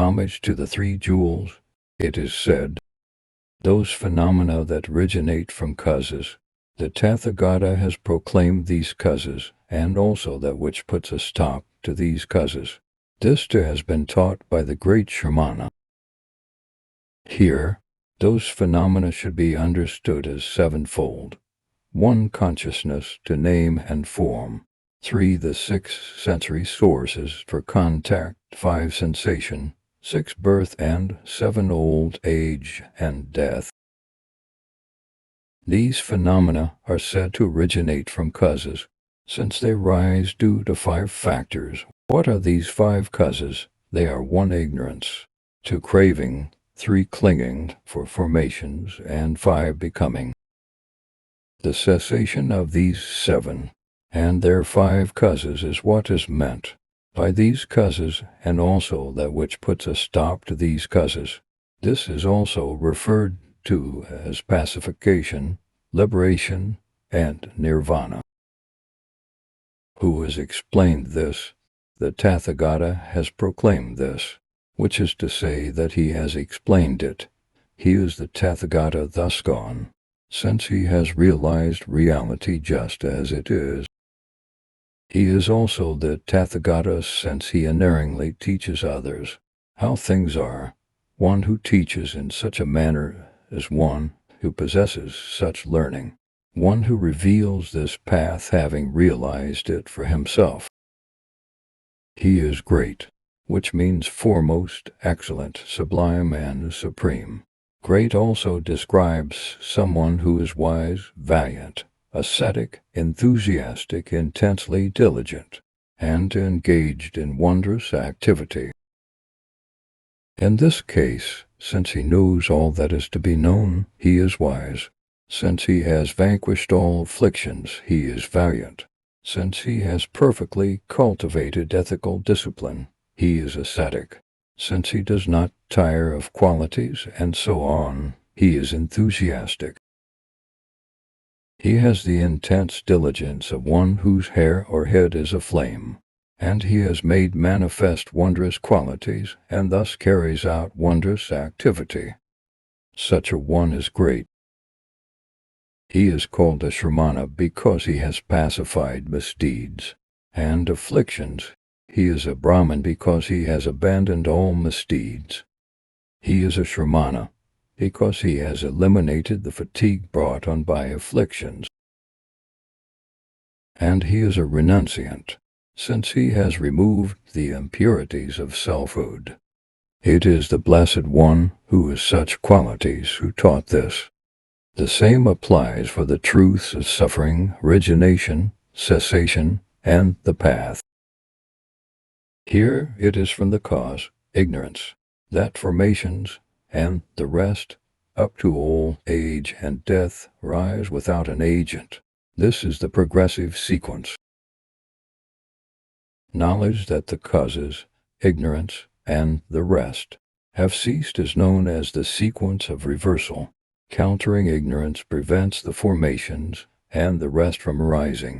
homage to the three jewels, it is said, those phenomena that originate from causes, the Tathāgata has proclaimed these causes, and also that which puts a stop to these causes. This too has been taught by the Great Śramaṇa. Here, those phenomena should be understood as sevenfold. 1. Consciousness to name and form. 3. The 6 sensory sources for contact. 5. Sensation. 6. Birth, and 7. Old age and death. These phenomena are said to originate from causes, since they rise due to 5 factors. What are these 5 causes? They are 1. Ignorance, 2. Craving, 3. Clinging for formations, and 5. Becoming. The cessation of these 7 and their 5 causes is what is meant by these causes, and also that which puts a stop to these causes. This is also referred to as pacification, liberation, and nirvāṇa. Who has explained this? The Tathāgata has proclaimed this, which is to say that he has explained it. He is the Tathāgata thus gone, since he has realized reality just as it is. He is also the Tathāgata since he unerringly teaches others how things are. One who teaches in such a manner is one who possesses such learning, one who reveals this path having realized it for himself. He is great, which means foremost, excellent, sublime, and supreme. Great also describes someone who is wise, valiant, ascetic, enthusiastic, intensely diligent, and engaged in wondrous activity. In this case, since he knows all that is to be known, he is wise. Since he has vanquished all afflictions, he is valiant. Since he has perfectly cultivated ethical discipline, he is ascetic. Since he does not tire of qualities, and so on, he is enthusiastic. He has the intense diligence of one whose hair or head is aflame, and he has made manifest wondrous qualities, and thus carries out wondrous activity. Such a one is great. He is called a Śramaṇa because he has pacified misdeeds and afflictions. He is a Brahmin because he has abandoned all misdeeds. He is a Śramaṇa because he has eliminated the fatigue brought on by afflictions. And he is a renunciant, since he has removed the impurities of selfhood. It is the Blessed One who has such qualities who taught this. The same applies for the truths of suffering, origination, cessation, and the path. Here it is from the cause, ignorance, that formations, and the rest, up to old age and death, rise without an agent. This is the progressive sequence. Knowledge that the causes, ignorance, and the rest have ceased is known as the sequence of reversal. Countering ignorance prevents the formations and the rest from arising.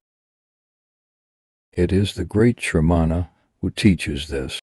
It is the Great Śramaṇa who teaches this.